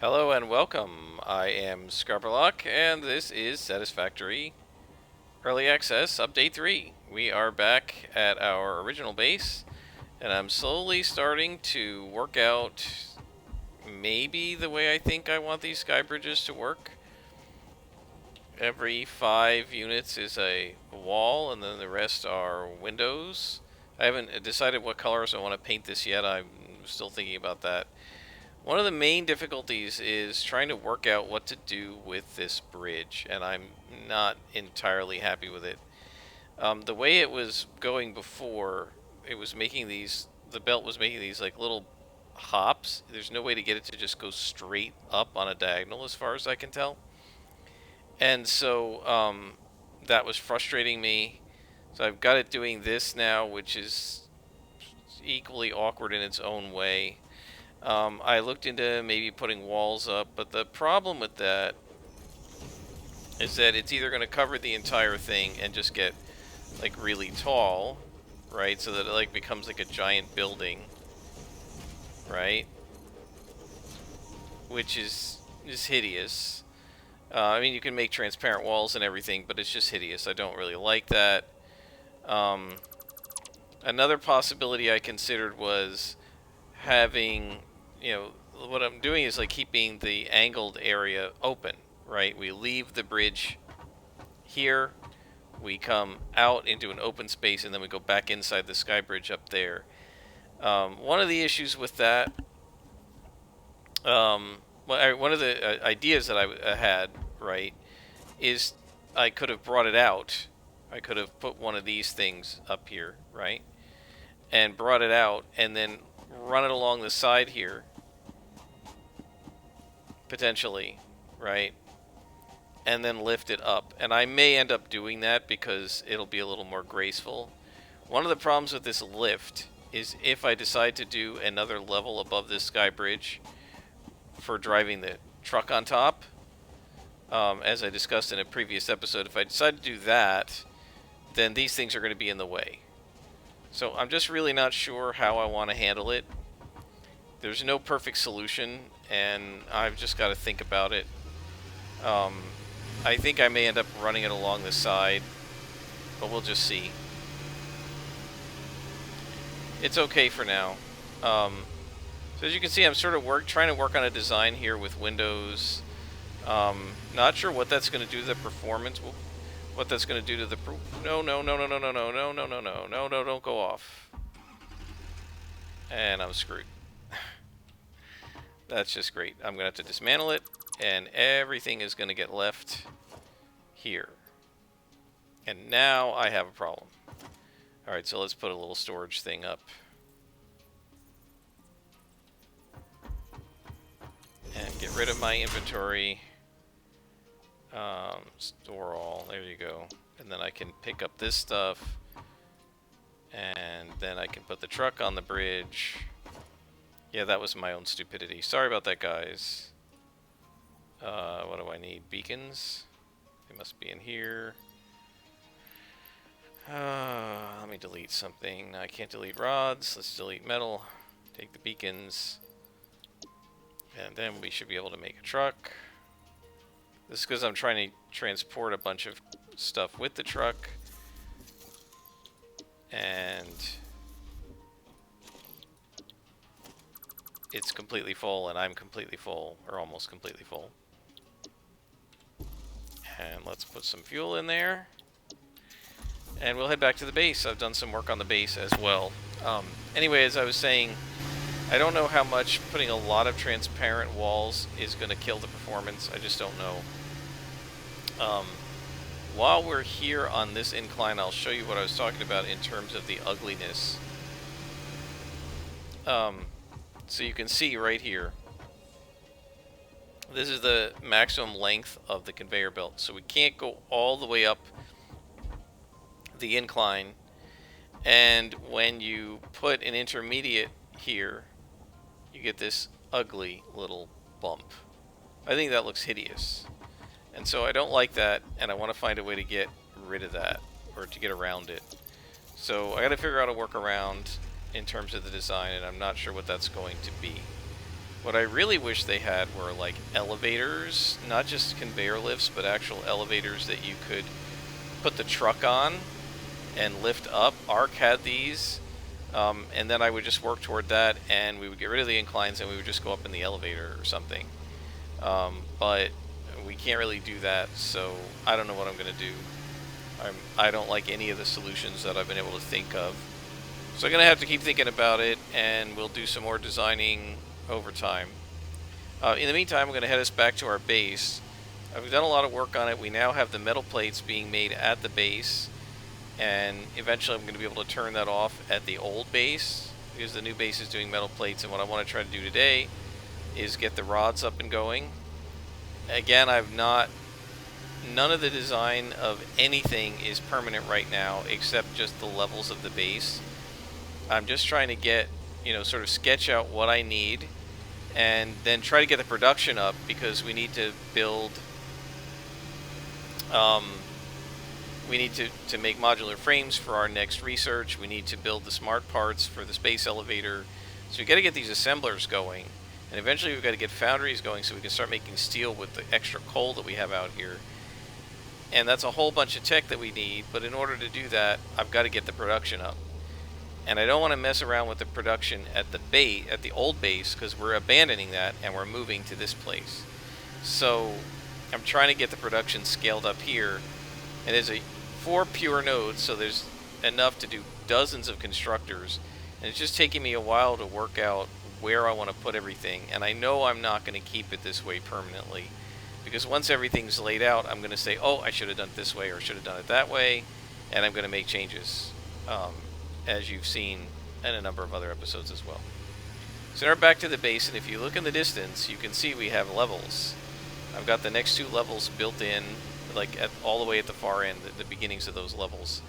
Hello and welcome. I am Scarberlock, and this is Satisfactory Early Access Update 3. We are back at our original base, and I'm slowly starting to work out maybe the way I think I want these sky bridges to work. Every 5 units is a wall, and then the rest are windows. I haven't decided what colors I want to paint this yet. I'm still thinking about that. One of the main difficulties is trying to work out what to do with this bridge, and I'm not entirely happy with it. The way it was going before, it was making these, the belt was making these like little hops. There's no way to get it to just go straight up on a diagonal as far as I can tell. And so that was frustrating me. So I've got it doing this now, which is equally awkward in its own way. I looked into maybe putting walls up, but the problem with that is that it's either going to cover the entire thing and just get like really tall, right? So that it like becomes like a giant building, right? Which is hideous. I mean, you can make transparent walls and everything, but it's just hideous. I don't really like that. Um, Another possibility I considered was having, what I'm doing is like keeping the angled area open, right? We leave the bridge here, we come out into an open space, and then we go back inside the sky bridge up there. One of the issues with that, one of the ideas that I had, right, is I could have brought it out. I could have put one of these things up here, right? And brought it out, and then run it along the side here, potentially, right? And then lift it up. And I may end up doing that because it'll be a little more graceful. One of the problems with this lift is if I decide to do another level above this sky bridge for driving the truck on top, as I discussed in a previous episode, if I decide to do that, then these things are going to be in the way. So I'm just really not sure how I want to handle it. There's no perfect solution, and I've just got to think about it. I think I may end up running it along the side, but we'll just see. It's okay for now. So as you can see, I'm sort of trying to work on a design here with windows. Not sure what that's going to do to the performance. What that's going to do to the... No, no, no, no, no, no, no, no, no, no, no, no, no, don't go off. And I'm screwed. That's just great. I'm going to have to dismantle it, and everything is going to get left here. And now I have a problem. Alright, so let's put a little storage thing up. And get rid of my inventory. Store all. There you go. And then I can pick up this stuff. And then I can put the truck on the bridge. Yeah, that was my own stupidity. Sorry about that, guys. What do I need? Beacons? They must be in here. Let me delete something. I can't delete rods. Let's delete metal. Take the beacons. And then we should be able to make a truck. This is because I'm trying to transport a bunch of stuff with the truck. And it's completely full, and I'm completely full, or almost completely full. And let's put some fuel in there. And we'll head back to the base. I've done some work on the base as well. Anyway, as I was saying, I don't know how much putting a lot of transparent walls is going to kill the performance. I just don't know. While we're here on this incline, I'll show you what I was talking about in terms of the ugliness. So you can see right here, this is the maximum length of the conveyor belt. So we can't go all the way up the incline. And when you put an intermediate here, you get this ugly little bump. I think that looks hideous. And so I don't like that, and I want to find a way to get rid of that, or to get around it. So I got to figure out a workaround in terms of the design, and I'm not sure what that's going to be. What I really wish they had were like elevators, not just conveyor lifts, but actual elevators that you could put the truck on and lift up. Arc had these, and then I would just work toward that, and we would get rid of the inclines, and we would just go up in the elevator or something. But we can't really do that, so I don't know what I'm going to do. I don't like any of the solutions that I've been able to think of. So I'm going to have to keep thinking about it, and we'll do some more designing over time. In the meantime, I'm going to head us back to our base. I've done a lot of work on it. We now have the metal plates being made at the base, and eventually I'm going to be able to turn that off at the old base, because the new base is doing metal plates, and what I want to try to do today is get the rods up and going. Again, none of the design of anything is permanent right now except just the levels of the base. I'm just trying to get, sort of sketch out what I need and then try to get the production up, because we need to build, we need to make modular frames for our next research. We need to build the smart parts for the space elevator. So we got to get these assemblers going. And eventually we've got to get foundries going so we can start making steel with the extra coal that we have out here. And that's a whole bunch of tech that we need, but in order to do that, I've got to get the production up. And I don't want to mess around with the production at the old base, because we're abandoning that and we're moving to this place. So I'm trying to get the production scaled up here. And there's 4 pure nodes, so there's enough to do dozens of constructors. And it's just taking me a while to work out where I want to put everything, and I know I'm not going to keep it this way permanently, because once everything's laid out, I'm going to say, oh, I should have done it this way or should have done it that way, and I'm going to make changes, as you've seen in a number of other episodes as well. So now we're back to the base, and if you look in the distance, you can see we have levels. I've got the next 2 levels built in, like all the way at the far end, the beginnings of those levels,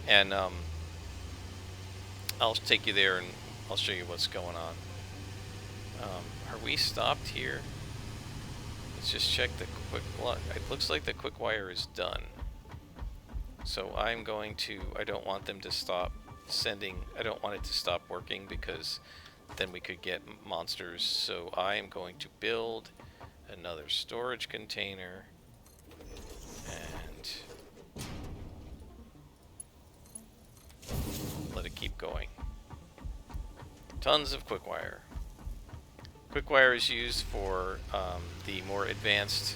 and I'll take you there and I'll show you what's going on. Are we stopped here? Let's just check the quick. It looks like the quick wire is done. So I'm going to. I don't want them to stop sending. I don't want it to stop working, because then we could get monsters. So I am going to build another storage container and let it keep going. Tons of quick wire. Quick wire is used for the more advanced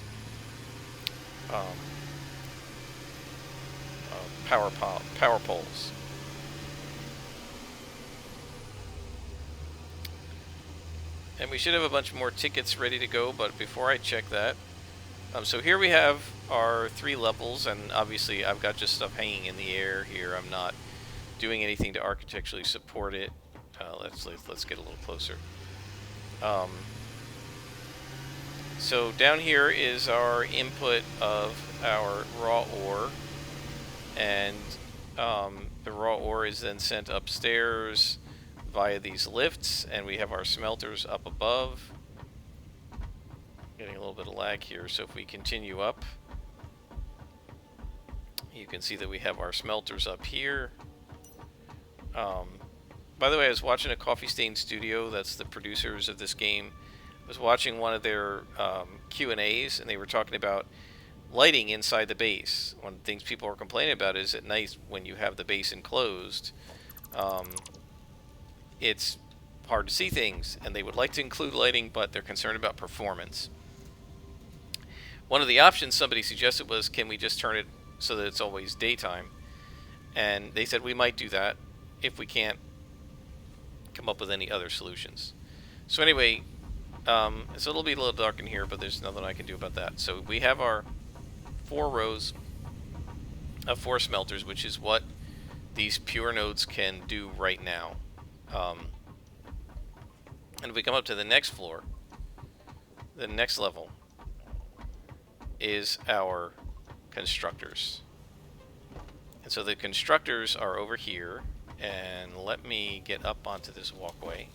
power poles. And we should have a bunch more tickets ready to go, but before I check that, so here we have our 3 levels, and obviously I've got just stuff hanging in the air here. I'm not doing anything to architecturally support it. Let's get a little closer. So down here is our input of our raw ore, and the raw ore is then sent upstairs via these lifts, and we have our smelters up above. Getting a little bit of lag here, so if we continue up, you can see that we have our smelters up here. By the way, I was watching a Coffee Stain Studio, that's the producers of this game. I was watching one of their Q&As, and they were talking about lighting inside the base. One of the things people are complaining about is at night when you have the base enclosed, it's hard to see things, and they would like to include lighting, but they're concerned about performance. One of the options somebody suggested was, can we just turn it so that it's always daytime? And they said we might do that if we can't come up with any other solutions. So anyway, so it'll be a little dark in here, but there's nothing I can do about that. So we have our 4 rows of 4 smelters, which is what these pure nodes can do right now. And if we come up to the next floor, the next level is our constructors. And so the constructors are over here, and let me get up onto this walkway.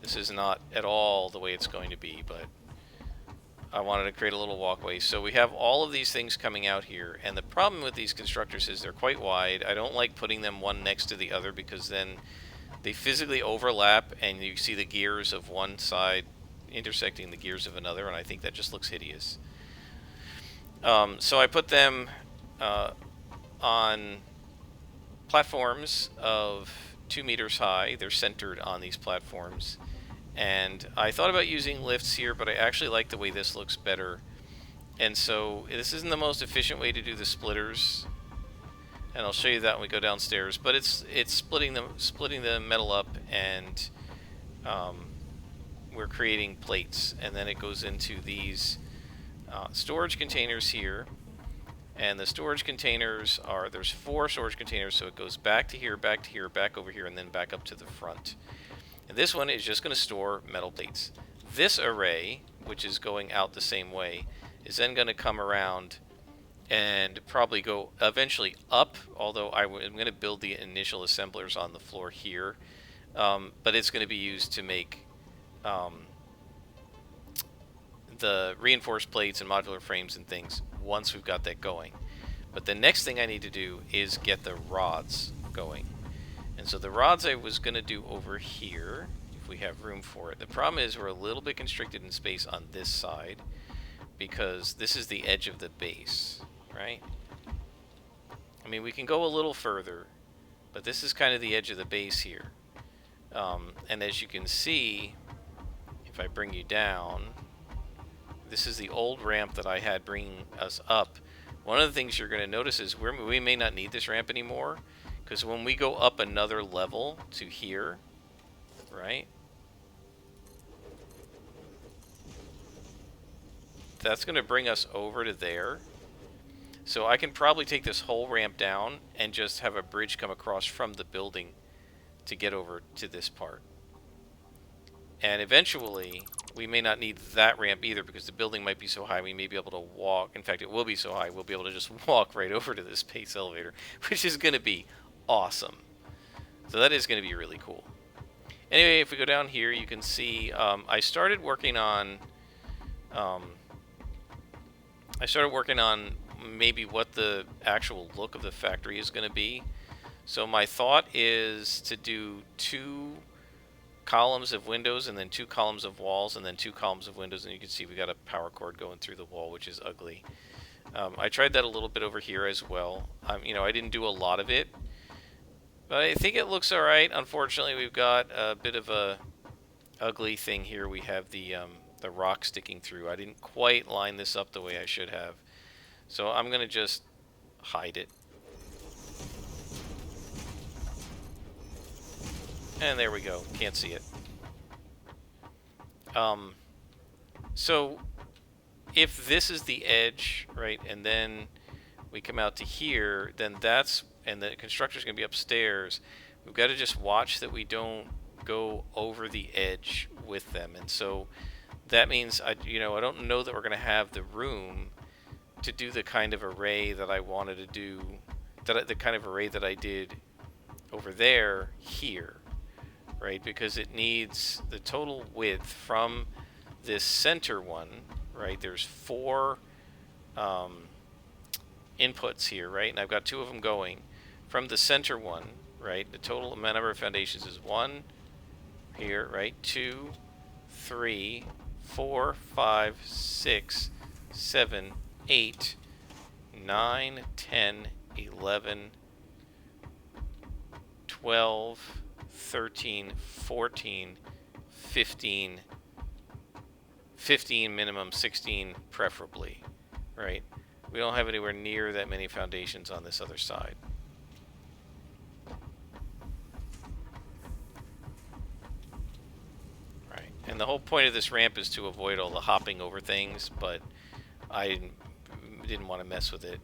This is not at all the way it's going to be, but I wanted to create a little walkway. So we have all of these things coming out here, and the problem with these constructors is they're quite wide. I don't like putting them one next to the other, because then they physically overlap, and you see the gears of one side, intersecting the gears of another, and I think that just looks hideous. So I put them on platforms of 2 meters high. They're centered on these platforms. And I thought about using lifts here, but I actually like the way this looks better. And so this isn't the most efficient way to do the splitters, and I'll show you that when we go downstairs. But it's splitting the metal up, and we're creating plates, and then it goes into these storage containers here. And the storage containers are, there's 4 storage containers, so it goes back to here, back to here, back over here, and then back up to the front. And this one is just going to store metal plates. This array, which is going out the same way, is then going to come around and probably go eventually up, although I'm going to build the initial assemblers on the floor here. But it's going to be used to make the reinforced plates and modular frames and things once we've got that going. But the next thing I need to do is get the rods going. And so the rods I was going to do over here, if we have room for it. The problem is we're a little bit constricted in space on this side, because this is the edge of the base, right? I mean, we can go a little further, but this is kind of the edge of the base here. And as you can see, if I bring you down, this is the old ramp that I had bringing us up. One of the things you're going to notice is we may not need this ramp anymore, because when we go up another level to here, right, that's going to bring us over to there. So I can probably take this whole ramp down and just have a bridge come across from the building to get over to this part. And eventually, we may not need that ramp either, because the building might be so high we may be able to walk. In fact, it will be so high we'll be able to just walk right over to this space elevator, which is going to be awesome. So that is going to be really cool. Anyway, if we go down here, you can see I started working on maybe what the actual look of the factory is going to be. So my thought is to do 2 columns of windows, and then 2 columns of walls, and then 2 columns of windows, and you can see we got a power cord going through the wall, which is ugly. I tried that a little bit over here as well. I didn't do a lot of it, but I think it looks alright. Unfortunately, we've got a bit of a ugly thing here. We have the rock sticking through. I didn't quite line this up the way I should have, so I'm going to just hide it. And there we go. Can't see it. So if this is the edge, right, and then we come out to here, then and the constructor's going to be upstairs. We've got to just watch that we don't go over the edge with them. And so that means, I don't know that we're going to have the room to do the kind of array that I wanted to do, the kind of array that I did over there here. Right, because it needs the total width from this center one, right? There's 4 inputs here, right? And I've got 2 of them going. From the center one, right, the total number of foundations is 1 here, right? 2, 3, 4, 5, 6, 7, 8, 9, 10, 11, 12, 13, 14, 15 minimum, 16 preferably, right? We don't have anywhere near that many foundations on this other side. Right, and the whole point of this ramp is to avoid all the hopping over things, but I didn't want to mess with it.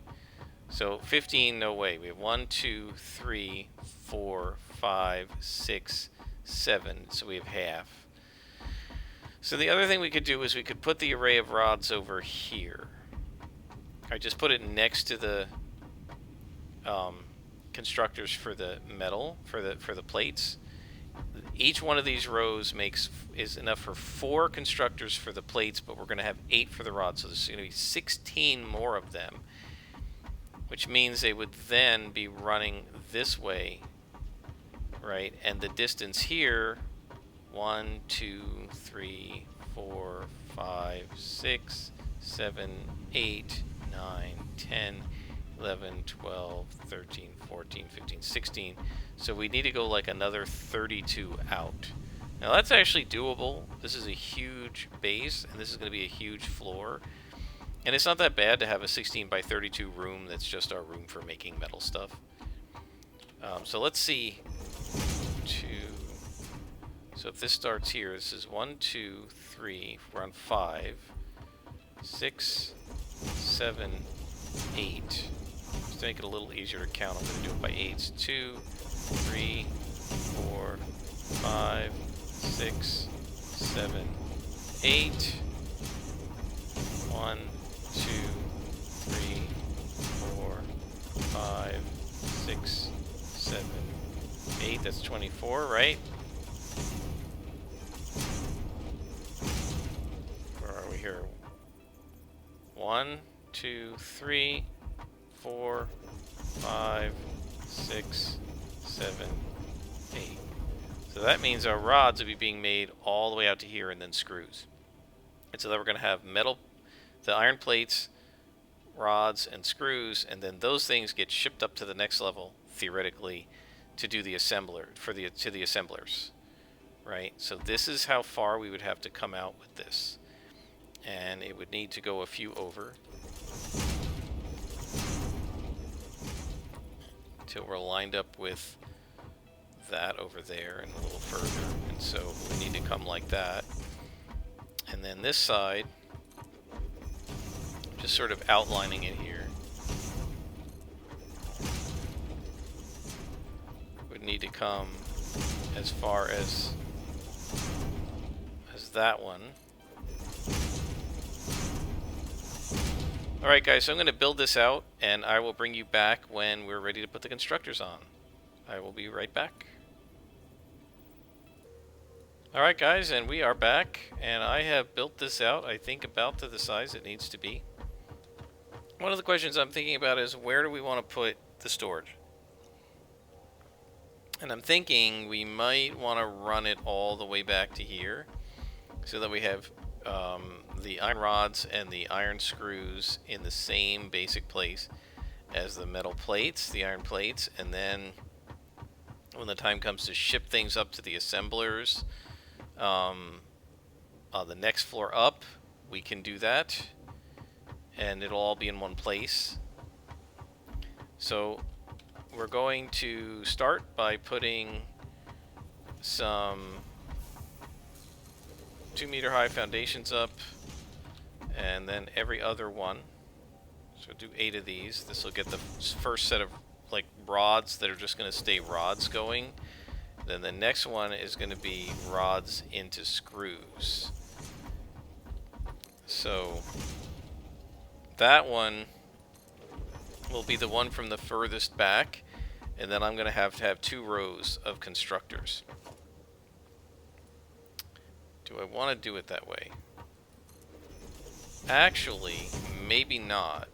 So 15, no way. We have 1, 2, 3, 4, 5, 6, 7. So we have half. So the other thing we could do is we could put the array of rods over here. I just put it next to the constructors for the metal, for the plates. Each one of these rows is enough for 4 constructors for the plates, but we're going to have 8 for the rods. So there's going to be 16 more of them, which means they would then be running this way, right? And the distance here, 1, 2, 3, 4, 5, 6, 7, 8, 9, 10, 11, 12, 13, 14, 15, 16. So we need to go like another 32 out. Now that's actually doable. This is a huge base, and this is going to be a huge floor. And it's not that bad to have a 16 by 32 room that's just our room for making metal stuff. So let's see. So if this starts here, this is 1, 2, 3, we're on 5, 6, 7, 8. Just to make it a little easier to count, I'm going to do it by 8s. 2, 3, 4, 5, 6, 7, 8. 1, 2, 3, 4, 5, 6, 7, 8. That's 24, right? Where are we here? 1, 2, 3, 4, 5, 6, 7, 8. So that means our rods will be being made all the way out to here and then screws. And so then we're going to have metal, the iron plates, rods, and screws, and then those things get shipped up to the next level, theoretically, to do the assembler, to the assemblers. Right? So this is how far we would have to come out with this. And it would need to go a few over until we're lined up with that over there and a little further. And so we need to come like that. And then this side, just sort of outlining it here, would need to come as far as that one. Alright guys, so I'm going to build this out, and I will bring you back when we're ready to put the constructors on. I will be right back. Alright guys, and we are back, and I have built this out, I think about to the size it needs to be. One of the questions I'm thinking about is, where do we want to put the storage? And I'm thinking we might want to run it all the way back to here, so that we have the iron rods and the iron screws in the same basic place as the metal plates, the iron plates, and then when the time comes to ship things up to the assemblers on the next floor up, we can do that, and it'll all be in one place. So we're going to start by putting some 2-meter high foundations up, and then every other one. So do 8 of these. This will get the first set of like rods that are just going to stay rods going. Then the next one is going to be rods into screws. So that one will be the one from the furthest back, and then I'm going to have 2 rows of constructors. Do I want to do it that way? Actually, maybe not.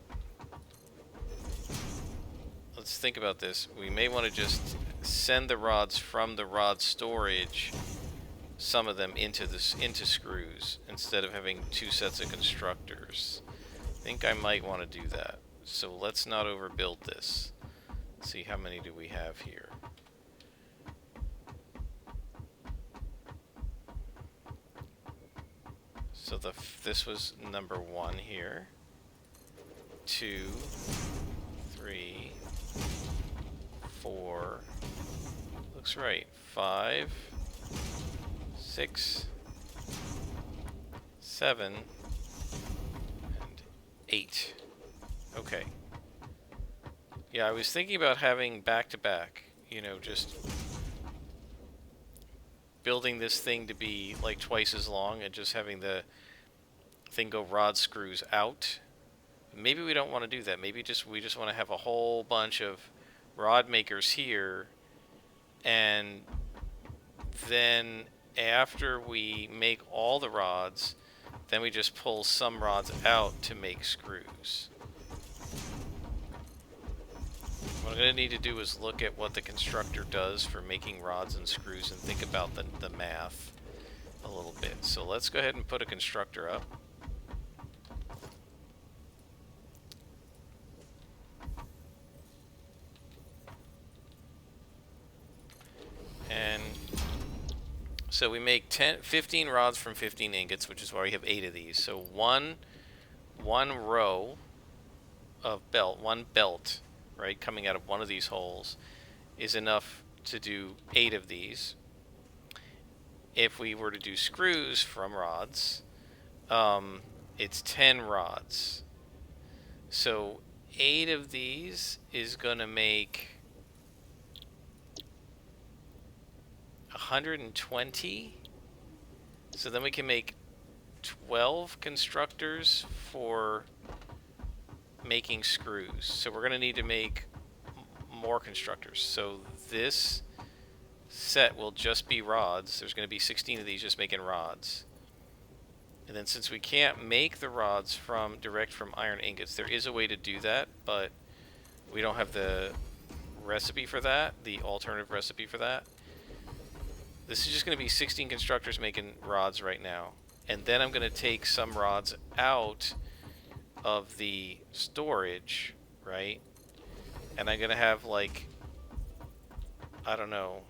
Let's think about this. We may want to just send the rods from the rod storage, some of them into screws, instead of having 2 sets of constructors. I think I might want to do that. So let's not overbuild this. Let's see, how many do we have here? So this was number 1 here. 2, 3, 4. Looks right. 5, 6, 7, and 8. Okay. Yeah, I was thinking about having back-to-back, you know, just building this thing to be like twice as long and just having the thing go rod screws out. Maybe we don't want to do that. Maybe we just want to have a whole bunch of rod makers here, and then after we make all the rods, then we just pull some rods out to make screws. What I'm going to need to do is look at what the constructor does for making rods and screws and think about the math. a little bit. So let's go ahead and put a constructor up. And so we make 15 rods from 15 ingots, which is why we have 8 of these. So one row of one belt, right, coming out of one of these holes is enough to do 8 of these. If we were to do screws from rods, it's 10 rods. So 8 of these is going to make 120. So then we can make 12 constructors for making screws. So we're going to need to make more constructors. So this set will just be rods. There's going to be 16 of these just making rods. And then since we can't make the rods direct from iron ingots, there is a way to do that, but we don't have the recipe for that, the alternative recipe for that. This is just going to be 16 constructors making rods right now. And then I'm going to take some rods out of the storage, right? And I'm going to have like, I don't know,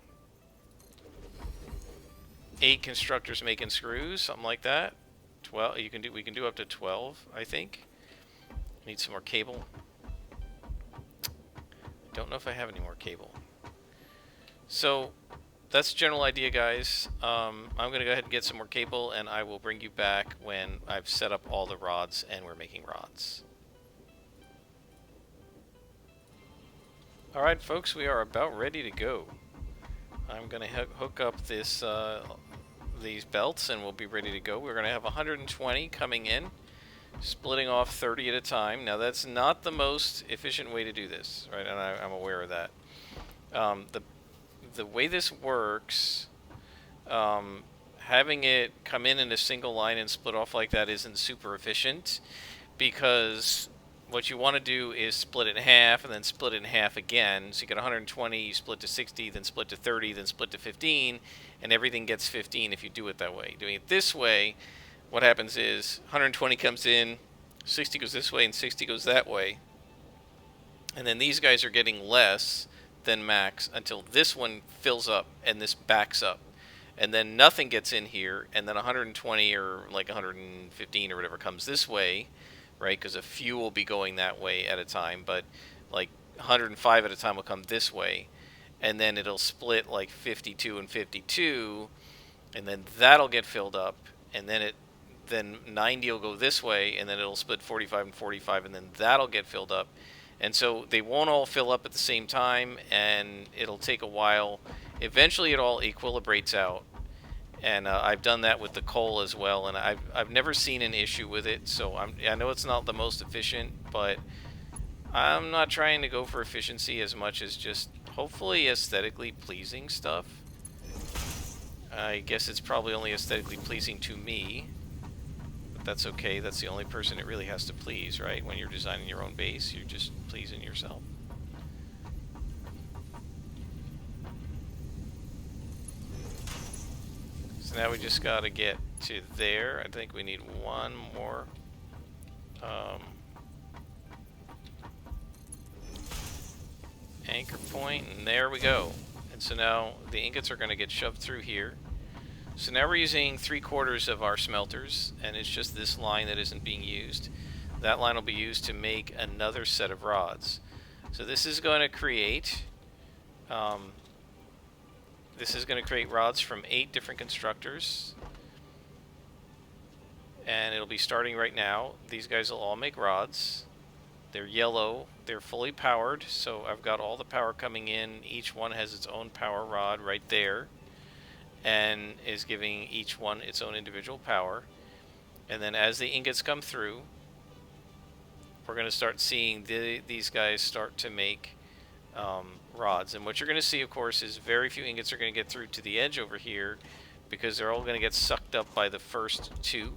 8 constructors making screws, something like that. 12, we can do up to 12, I think. Need some more cable. Don't know if I have any more cable. So that's the general idea, guys. I'm going to go ahead and get some more cable, and I will bring you back when I've set up all the rods and we're making rods. Alright, folks, we are about ready to go. I'm going to hook up these belts, and we'll be ready to go. We're going to have 120 coming in, splitting off 30 at a time. Now, that's not the most efficient way to do this, right? And I'm aware of that. The way this works, having it come in a single line and split off like that isn't super efficient, because what you want to do is split it in half and then split it in half again. So you get 120, you split to 60, then split to 30, then split to 15, and everything gets 15 if you do it that way. Doing it this way, what happens is 120 comes in, 60 goes this way, and 60 goes that way. And then these guys are getting less than max until this one fills up and this backs up. And then nothing gets in here, and then 120 or like 115 or whatever comes this way, right? Because a few will be going that way at a time, but like 105 at a time will come this way. And then it'll split like 52 and 52, and then that'll get filled up, and then 90 will go this way, and then it'll split 45 and 45, and then that'll get filled up. And so they won't all fill up at the same time, and it'll take a while. Eventually it all equilibrates out. And I've done that with the coal as well, and I've never seen an issue with it. So I know it's not the most efficient, but I'm not trying to go for efficiency as much as just hopefully aesthetically pleasing stuff. I guess it's probably only aesthetically pleasing to me, but that's okay. That's the only person it really has to please, right? When you're designing your own base, you're just pleasing yourself. So now we just got to get to there. I think we need one more anchor point, and there we go. And so now the ingots are going to get shoved through here. So now we're using 3/4 of our smelters, and it's just this line that isn't being used. That line will be used to make another set of rods. So this is going to create rods from 8 different constructors, and it'll be starting right now. These guys will all make rods. They're yellow, they're fully powered, so I've got all the power coming in. Each one has its own power rod right there, and is giving each one its own individual power. And then as the ingots come through, we're going to start seeing these guys start to make rods. And what you're going to see, of course, is very few ingots are going to get through to the edge over here, because they're all going to get sucked up by the first 2.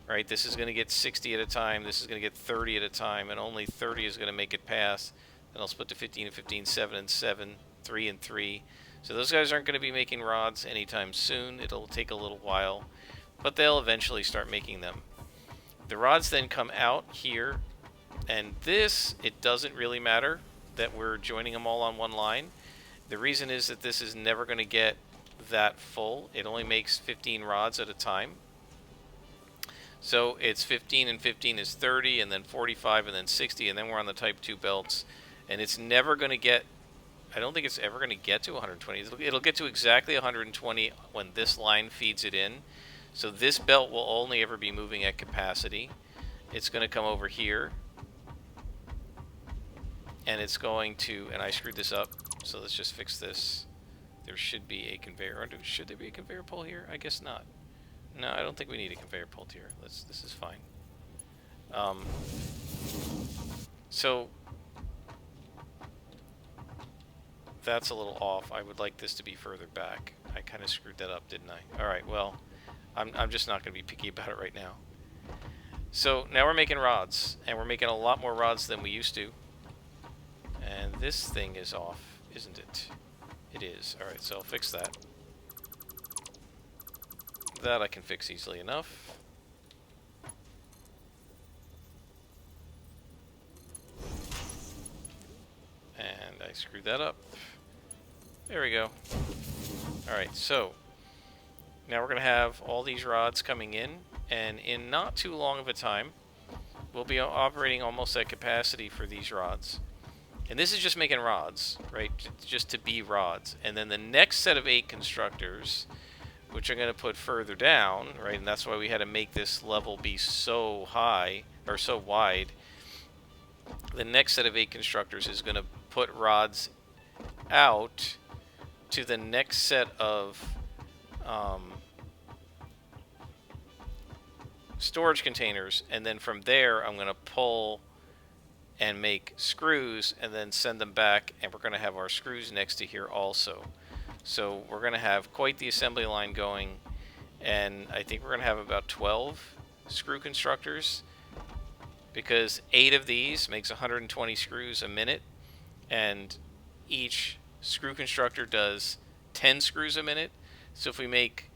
Right, this is going to get 60 at a time, this is going to get 30 at a time, and only 30 is going to make it past. Then I'll split to 15 and 15, 7 and 7, 3 and 3. So those guys aren't going to be making rods anytime soon. It'll take a little while, but they'll eventually start making them. The rods then come out here, and this, it doesn't really matter that we're joining them all on one line. The reason is that this is never going to get that full. It only makes 15 rods at a time. So it's 15 and 15 is 30, and then 45, and then 60, and then we're on the Type 2 belts. And it's never going to get, I don't think it's ever going to get to 120. It'll get to exactly 120 when this line feeds it in. So this belt will only ever be moving at capacity. It's going to come over here. And it's going to, and I screwed this up, so let's just fix this. There should be a conveyor. Should there be a conveyor pole here? I guess not. No, I don't think we need a conveyor pole here. This is fine. So that's a little off. I would like this to be further back. I kind of screwed that up, didn't I? All right, well, I'm just not going to be picky about it right now. So now we're making rods, and we're making a lot more rods than we used to. And this thing is off, isn't it? It is. All right, so I'll fix that. That I can fix easily enough. And I screwed that up. There we go. Alright, so now we're going to have all these rods coming in, and in not too long of a time, we'll be operating almost at capacity for these rods. And this is just making rods, right? Just to be rods. And then the next set of 8 constructors, which I'm going to put further down, right? And that's why we had to make this level be so high, or so wide. The next set of 8 constructors is going to put rods out to the next set of storage containers. And then from there, I'm going to pull and make screws and then send them back. And we're going to have our screws next to here also. So we're going to have quite the assembly line going, and I think we're going to have about 12 screw constructors, because 8 of these makes 120 screws a minute, and each screw constructor does 10 screws a minute. So if we make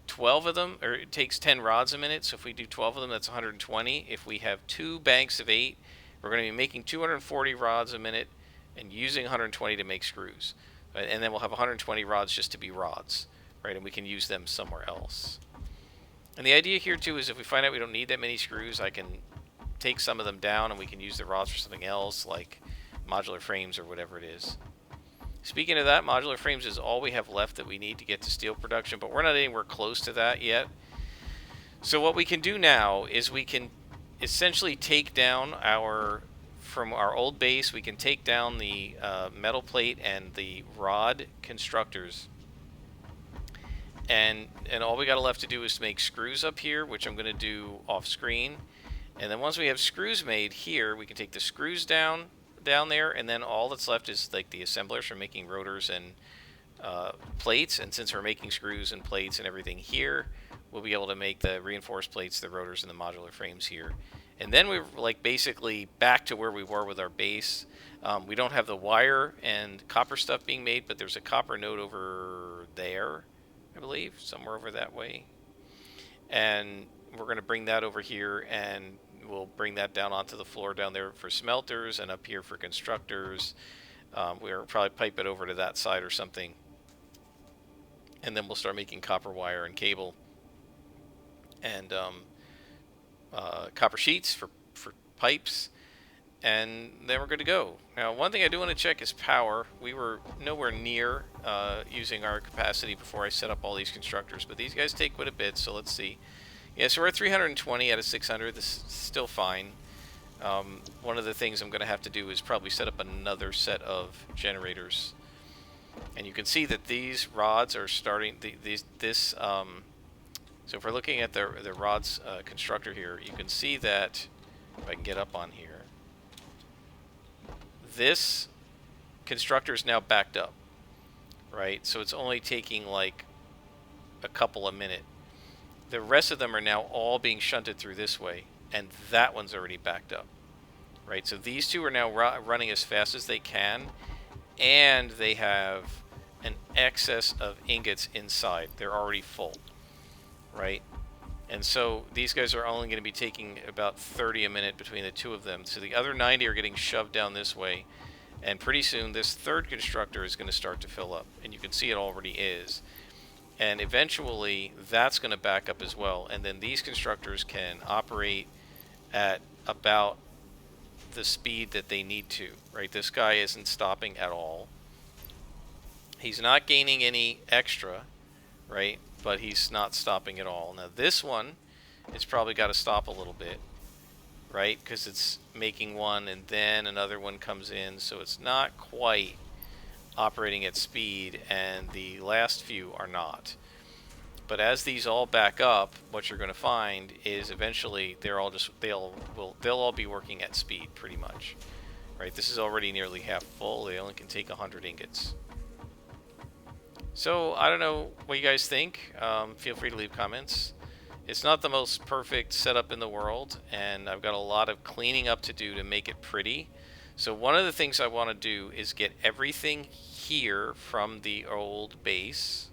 12 of them, or it takes 10 rods a minute, so if we do 12 of them, that's 120. If we have 2 banks of 8, we're going to be making 240 rods a minute and using 120 to make screws. And then we'll have 120 rods just to be rods, right? And we can use them somewhere else. And the idea here, too, is if we find out we don't need that many screws, I can take some of them down and we can use the rods for something else, like modular frames or whatever it is. Speaking of that, modular frames is all we have left that we need to get to steel production, but we're not anywhere close to that yet. So what we can do now is we can essentially take down from our old base, we can take down the metal plate and the rod constructors, and all we got left to do is to make screws up here, which I'm going to do off screen. And then once we have screws made here, we can take the screws down there, and then all that's left is like the assemblers for making rotors and plates. And since we're making screws and plates and everything here, we'll be able to make the reinforced plates, the rotors, and the modular frames here. And then we're like basically back to where we were with our base. We don't have the wire and copper stuff being made, but there's a copper node over there, I believe, somewhere over that way. And we're going to bring that over here, and we'll bring that down onto the floor down there for smelters, and up here for constructors. We'll probably pipe it over to that side or something. And then we'll start making copper wire and cable. And copper sheets for pipes, and then we're good to go. Now, one thing I do want to check is power. We were nowhere near using our capacity before I set up all these constructors, but these guys take quite a bit, so let's see. Yeah, so we're at 320 out of 600. This is still fine. One of the things I'm going to have to do is probably set up another set of generators. And you can see that these rods are starting, so if we're looking at the rods constructor here, you can see that, if I can get up on here, this constructor is now backed up, right? So it's only taking like a couple a minute. The rest of them are now all being shunted through this way, and that one's already backed up, right? So these two are now running as fast as they can, and they have an excess of ingots inside. They're already full, right? And so these guys are only going to be taking about 30 a minute between the two of them. So the other 90 are getting shoved down this way. And pretty soon this third constructor is going to start to fill up. And you can see it already is. And eventually that's going to back up as well. And then these constructors can operate at about the speed that they need to, right? This guy isn't stopping at all. He's not gaining any extra, right? But he's not stopping at all. Now this one, it's probably got to stop a little bit, right? Because it's making one and then another one comes in, so it's not quite operating at speed, and the last few are not. But as these all back up, what you're going to find is eventually they'll all be working at speed pretty much, right? This is already nearly half full. They only can take 100 ingots. So I don't know what you guys think. Feel free to leave comments. It's not the most perfect setup in the world, and I've got a lot of cleaning up to do to make it pretty. So one of the things I want to do is get everything here from the old base.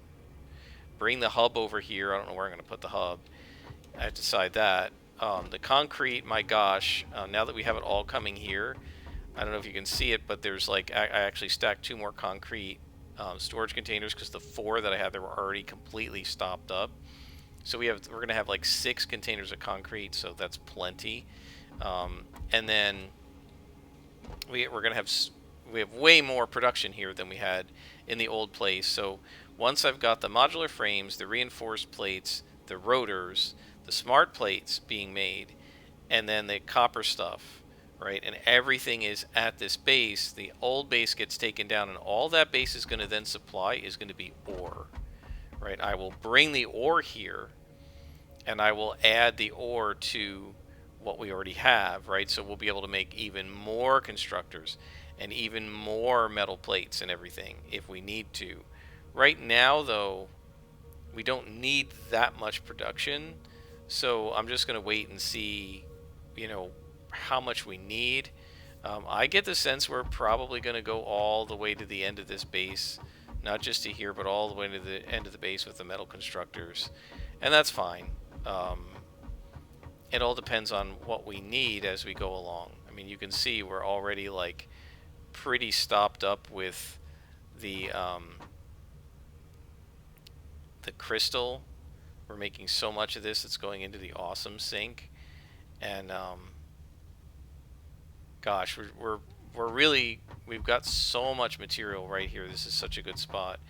Bring the hub over here. I don't know where I'm going to put the hub. I have to decide that. The concrete, my gosh, now that we have it all coming here, I don't know if you can see it, but there's like, I actually stacked 2 more concrete storage containers because the 4 that I had there were already completely stopped up. So we're going to have like 6 containers of concrete, so that's plenty. And then we're going to have way more production here than we had in the old place. So once I've got the modular frames, the reinforced plates, the rotors, the smart plates being made, and then the copper stuff, right? And everything is at this base. The old base gets taken down, and all that base is going to then supply is going to be ore, right? I will bring the ore here, and I will add the ore to what we already have, right? So we'll be able to make even more constructors and even more metal plates and everything if we need to. Right now, though, we don't need that much production, so I'm just going to wait and see, you know, how much we need. I get the sense we're probably going to go all the way to the end of this base, not just to here, but all the way to the end of the base with the metal constructors, and that's fine. It all depends on what we need as we go along. I mean, you can see we're already like pretty stopped up with the crystal. We're making so much of this, it's going into the awesome sink, and gosh, we've got so much material right here. This is such a good spot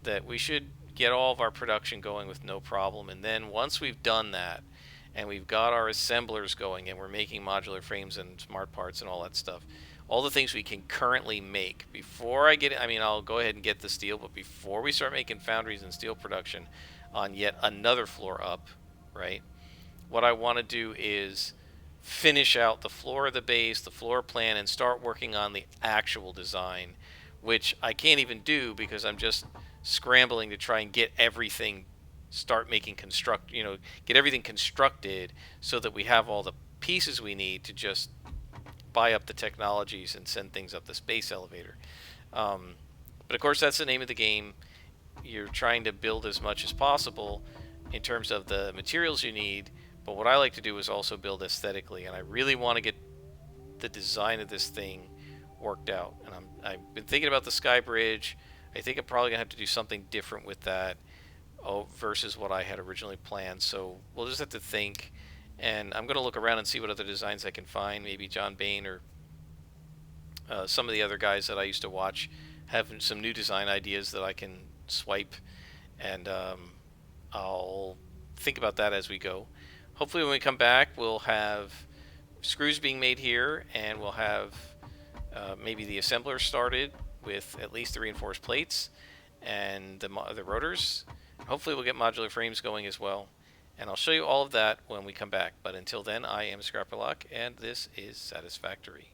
that we should get all of our production going with no problem. And then once we've done that and we've got our assemblers going and we're making modular frames and smart parts and all that stuff, all the things we can currently make, before I get it, I mean, I'll go ahead and get the steel, but before we start making foundries and steel production on yet another floor up, right, what I want to do is finish out the floor of the base, the floor plan, and start working on the actual design, which I can't even do because I'm just scrambling to try and get everything, get everything constructed so that we have all the pieces we need to just buy up the technologies and send things up the space elevator. But of course, that's the name of the game. You're trying to build as much as possible in terms of the materials you need, but what I like to do is also build aesthetically, and I really want to get the design of this thing worked out. And I've been thinking about the sky bridge. I think I'm probably going to have to do something different with that versus what I had originally planned. So we'll just have to think, and I'm going to look around and see what other designs I can find. Maybe John Bain or some of the other guys that I used to watch have some new design ideas that I can swipe, and I'll think about that as we go. Hopefully when we come back, we'll have screws being made here, and we'll have maybe the assembler started with at least the reinforced plates and the rotors. Hopefully we'll get modular frames going as well, and I'll show you all of that when we come back. But until then, I am Scrapperlock, and this is Satisfactory.